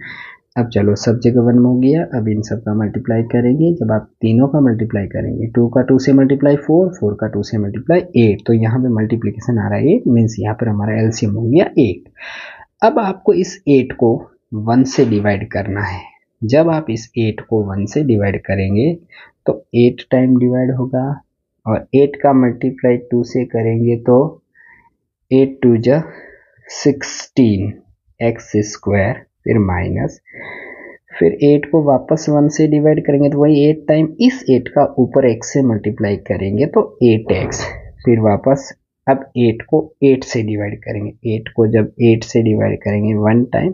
अब चलो सब जगह 1 हो गया। अब इन सब का मल्टीप्लाई करेंगे। जब आप तीनों का मल्टीप्लाई करेंगे, 2 का 2 से मल्टीप्लाई 4, 4 का 2 से मल्टीप्लाई 8, तो यहाँ पे मल्टीप्लीकेशन आ रहा है 8, मीन्स यहाँ पर हमारा एलसीएम हो गया 8। अब आपको इस 8 को 1 से डिवाइड करना है। जब आप इस 8 को 1 से डिवाइड करेंगे तो 8 टाइम डिवाइड होगा और 8 का मल्टीप्लाई 2 से करेंगे तो 8 2 जा 16 x², फिर माइनस, फिर 8 को वापस 1 से डिवाइड करेंगे तो वही 8 टाइम, इस 8 का ऊपर x से मल्टीप्लाई करेंगे तो 8x, फिर वापस अब 8 को 8 से डिवाइड करेंगे। 8 को जब 8 से डिवाइड करेंगे 1 टाइम,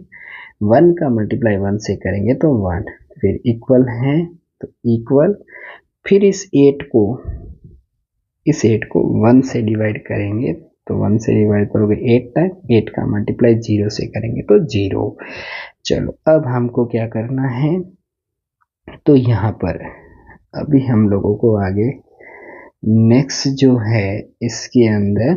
1 का मल्टीप्लाई 1 से करेंगे तो 1, फिर इक्वल है तो इक्वल, फिर इस 8 को 1 से डिवाइड करेंगे तो 1 से डिवाइड करोगे 8 टाइम, 8 का मल्टीप्लाई 0 से करेंगे तो 0। चलो अब हमको क्या करना है, तो यहाँ पर अभी हम लोगों को आगे नेक्स्ट जो है इसके अंदर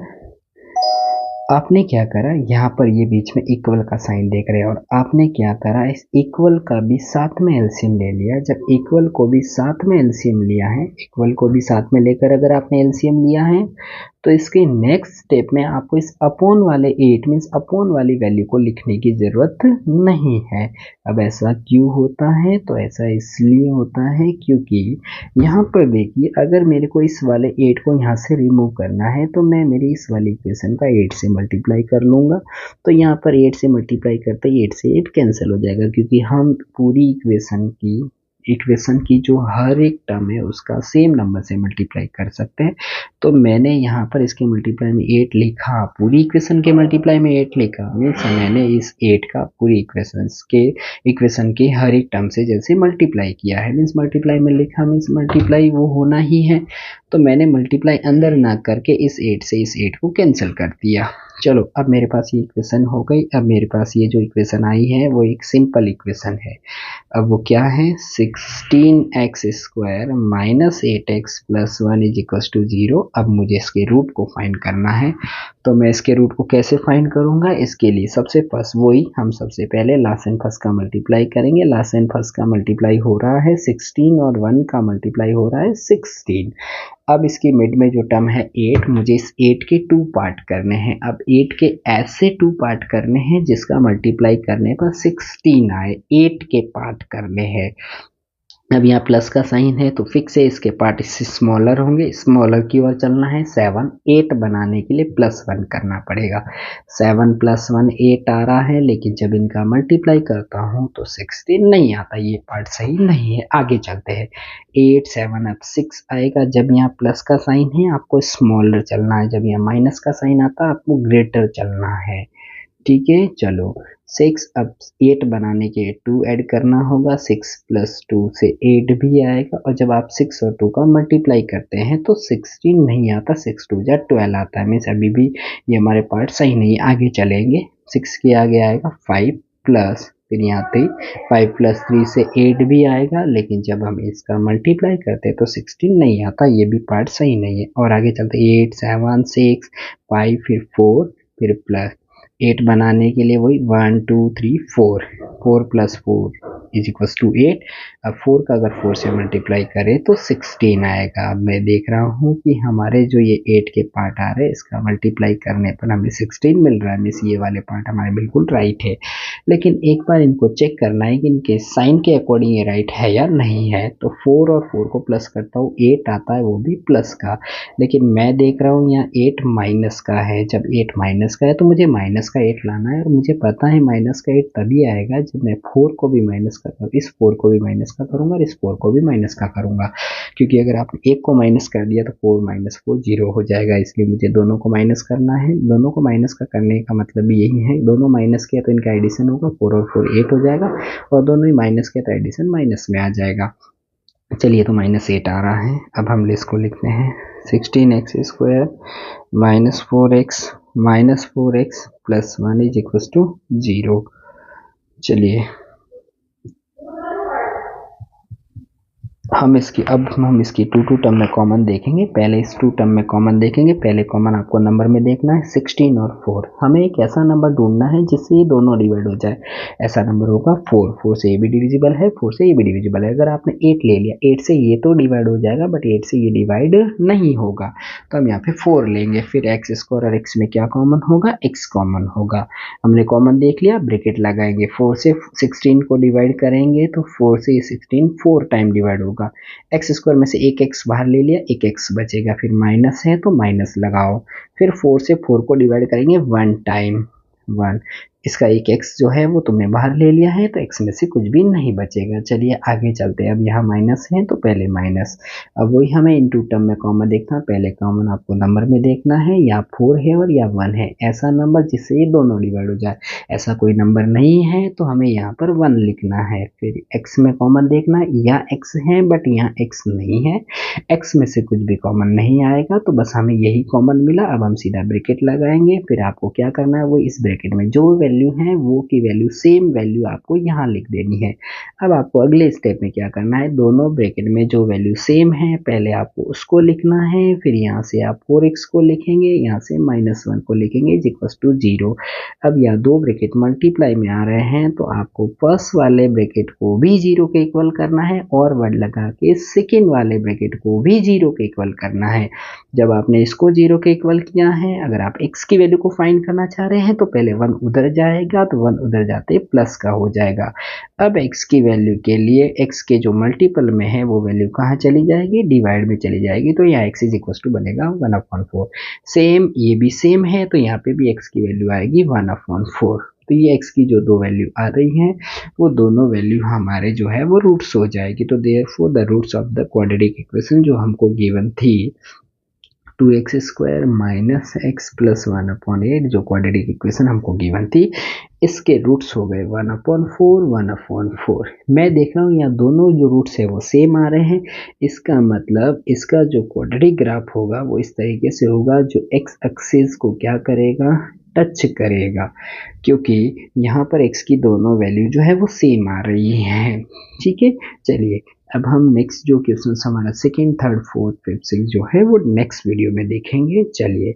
आपने क्या करा, यहाँ पर ये बीच में इक्वल का साइन देख रहे हैं और आपने क्या करा, इस इक्वल का भी साथ में एलसीएम ले लिया। जब इक्वल को भी साथ में एलसीएम लिया है, इक्वल को भी साथ में लेकर अगर आपने एलसीएम लिया है तो इसके नेक्स्ट स्टेप में आपको इस अपॉन वाले 8 मीन्स अपॉन वाली वैल्यू को लिखने की ज़रूरत नहीं है। अब ऐसा क्यों होता है, तो ऐसा इसलिए होता है क्योंकि यहाँ पर देखिए अगर मेरे को इस वाले 8 को यहाँ से रिमूव करना है तो मैं मेरी इस वाली इक्वेशन का 8 से मल्टीप्लाई कर लूँगा। तो यहाँ पर 8 से मल्टीप्लाई करते ही 8 से 8 कैंसिल हो जाएगा, क्योंकि हम पूरी इक्वेशन की जो हर एक टर्म है उसका सेम नंबर से मल्टीप्लाई कर सकते हैं। तो मैंने यहाँ पर इसके मल्टीप्लाई में 8 लिखा, पूरी इक्वेशन के मल्टीप्लाई में 8 लिखा, मीन्स मैंने इस 8 का पूरी इक्वेशन के हर एक टर्म से जैसे मल्टीप्लाई किया है, मीन्स मल्टीप्लाई में लिखा, मीन्स मल्टीप्लाई वो होना ही है। तो मैंने मल्टीप्लाई अंदर ना करके इस 8 से इस 8 को कैंसिल कर दिया। चलो अब मेरे पास ये इक्वेशन हो गई। अब मेरे पास ये जो इक्वेशन आई है वो एक सिंपल इक्वेशन है। अब वो क्या है, 16x² - 8x + 1 is equal to 0 अब मुझे इसके रूट को फाइंड करना है। तो मैं इसके रूट को कैसे फाइंड करूंगा, इसके लिए सबसे फर्स्ट वही हम सबसे पहले लास्ट एंड फर्स्ट का मल्टीप्लाई करेंगे। लास्ट एंड फर्स्ट का मल्टीप्लाई हो रहा है 16 और 1 का मल्टीप्लाई हो रहा है 16। अब इसकी मिड में जो टर्म है 8, मुझे इस 8 के 2 पार्ट करने हैं। अब 8 के ऐसे 2 पार्ट करने हैं जिसका मल्टीप्लाई करने पर 16 आए, 8 के पार्ट करने हैं। अब यहाँ प्लस का साइन है तो फिक्स है, इसके पार्ट इससे स्मॉलर होंगे, स्मॉलर की ओर चलना है। 7 8 बनाने के लिए +1 करना पड़ेगा। 7 + 1 8 आ रहा है, लेकिन जब इनका मल्टीप्लाई करता हूँ तो 16 नहीं आता, ये पार्ट सही नहीं है। आगे चलते हैं, 8 7 अब 6 आएगा। जब यहाँ प्लस का साइन है आपको स्मॉलर चलना है, जब यहाँ माइनस का साइन आता है आपको ग्रेटर चलना है। ठीक है, चलो 6 अब 8 बनाने के 2 ऐड करना होगा, 6 + 2 से 8 भी आएगा। और जब आप 6 और 2 का मल्टीप्लाई करते हैं तो 16 नहीं आता, 6 2 जा 12 आता है। मीन्स अभी भी ये हमारे पार्ट सही नहीं है। आगे चलेंगे, 6 के आगे आएगा 5 प्लस, फिर यहाँ 3, 5 + 3 से 8 भी आएगा, लेकिन जब हम इसका मल्टीप्लाई करते हैं तो 16 नहीं आता, ये भी पार्ट सही नहीं है। और आगे चलते 8 7 6 5 फिर 4 फिर प्लस 8 बनाने के लिए वही 1 2 3 4, 4 + 4 = 8। अब 4 का अगर 4 से मल्टीप्लाई करें तो 16 आएगा। अब मैं देख रहा हूँ कि हमारे जो ये 8 के पार्ट आ रहे हैं इसका मल्टीप्लाई करने पर हमें 16 मिल रहा है। मीन्स ये वाले पार्ट हमारे बिल्कुल राइट है, लेकिन एक बार इनको चेक करना है कि इनके साइन के अकॉर्डिंग ये राइट है या नहीं है। तो 4 और 4 को प्लस करता हूँ, 8 आता है, वो भी प्लस का, लेकिन मैं देख रहा हूँ यहाँ 8 माइनस का है। जब 8 माइनस का है तो मुझे माइनस का 8 लाना है, और मुझे पता है माइनस का 8 तभी आएगा जब मैं 4 को भी माइनस का करूँ, इस 4 को भी माइनस का करूँगा और इस 4 को भी माइनस का करूँगा। क्योंकि अगर आपने 1 को माइनस कर दिया तो 4 - 4 0 हो जाएगा, इसलिए मुझे दोनों को माइनस करना है। दोनों को माइनस का करने का मतलब यही है, दोनों माइनस किया तो इनका एडिशन होगा, 4 और 4 8 हो जाएगा, और दोनों ही माइनस किया तो एडिशन माइनस में आ जाएगा। चलिए, तो -8 आ रहा है। अब हम इसको लिखते हैं 16x² - 4x + 1 = 0। चलिए हम इसकी 2 टर्म में कॉमन देखेंगे। पहले इस 2 टर्म में कॉमन देखेंगे। पहले कॉमन आपको नंबर में देखना है 16 और 4। हमें एक ऐसा नंबर ढूंढना है जिससे ये दोनों डिवाइड हो जाए। ऐसा नंबर होगा 4, 4 से ये भी डिविजिबल है, 4 से ये भी डिविजिबल है। अगर आपने 8 ले लिया, 8 से ये तो डिवाइड हो जाएगा, बट 8 से ये डिवाइड नहीं होगा, तो हम यहाँ पे 4 लेंगे। फिर x² और x में क्या कॉमन होगा, x कॉमन होगा। हमने कॉमन देख लिया, ब्रैकेट लगाएंगे, 4 से 16 को डिवाइड करेंगे तो 4 से 16 4 टाइम डिवाइड होगा। x² में से एक x बाहर ले लिया, एक x बचेगा, फिर माइनस है तो माइनस लगाओ। फिर 4 से 4 को डिवाइड करेंगे 1 टाइम, 1, इसका एक x जो है वो तुमने बाहर ले लिया है, तो x में से कुछ भी नहीं बचेगा। चलिए आगे चलते हैं। अब यहाँ माइनस है तो पहले माइनस, अब वही हमें इन 2 टर्म में कॉमन देखना। पहले कॉमन आपको नंबर में देखना है, या 4 है और या 1 है, ऐसा नंबर जिससे ये दोनों डिवाइड हो जाए। ऐसा कोई नंबर नहीं है तो हमें यहाँ पर 1 लिखना है। फिर x में कॉमन देखना है, या x है बट यहाँ x नहीं है, x में से कुछ भी कॉमन नहीं आएगा, तो बस हमें यही कॉमन मिला। अब हम सीधा ब्रैकेट लगाएंगे। फिर आपको क्या करना है, वो इस ब्रैकेट में जो वैल्यू है वो की वैल्यू, सेम वैल्यू आपको यहाँ लिख देनी है। अब आपको अगले स्टेप में क्या करना है, दोनों ब्रैकेट में जो वैल्यू सेम है पहले आपको उसको लिखना है। फिर यहाँ से आप 4x को लिखेंगे, यहाँ से -1 को लिखेंगे = 0। अब यहाँ 2 ब्रैकेट मल्टीप्लाई में आ रहे हैं तो आपको फर्स्ट वाले ब्रैकेट को भी 0 के इक्वल करना है, और वर्ड लगा के सेकेंड वाले ब्रैकेट को भी 0 के इक्वल करना है। जब आपने इसको 0 के इक्वल किया है, अगर आप x की वैल्यू को फाइंड करना चाह रहे हैं तो पहले 1 उधर जाएगा, तो 1 उधर जाते प्लस का हो जाएगा। अब x की वैल्यू के लिए x के जो मल्टीपल में है वो वैल्यू कहाँ चली जाएगी, डिवाइड में चली जाएगी, तो यहाँ x = बनेगा 1/4। सेम ये भी सेम है तो यहाँ पे भी x की वैल्यू आएगी 1/4। तो ये x की जो 2 वैल्यू आ रही हैं वो दोनों वैल्यू हमारे जो है वो रूट्स हो जाएगी। तो therefore the roots of the quadratic equation जो हमको गिवन थी 2x² - x + 1/8, जो क्वाड्रेटिक इक्वेशन हमको गिवन थी, इसके रूट्स हो गए 1/4 1/4। मैं देख रहा हूँ यहाँ दोनों जो रूट्स है वो सेम आ रहे हैं। इसका मतलब इसका जो क्वाड्रेटिक ग्राफ होगा वो इस तरीके से होगा, जो x एक्सिस को क्या करेगा, टच करेगा, क्योंकि यहाँ पर x की दोनों वैल्यू जो है वो सेम आ रही हैं। ठीक है, चलिए अब हम नेक्स्ट जो क्वेश्चन हमारा second, third, fourth, fifth, six जो है वो नेक्स्ट वीडियो में देखेंगे। चलिए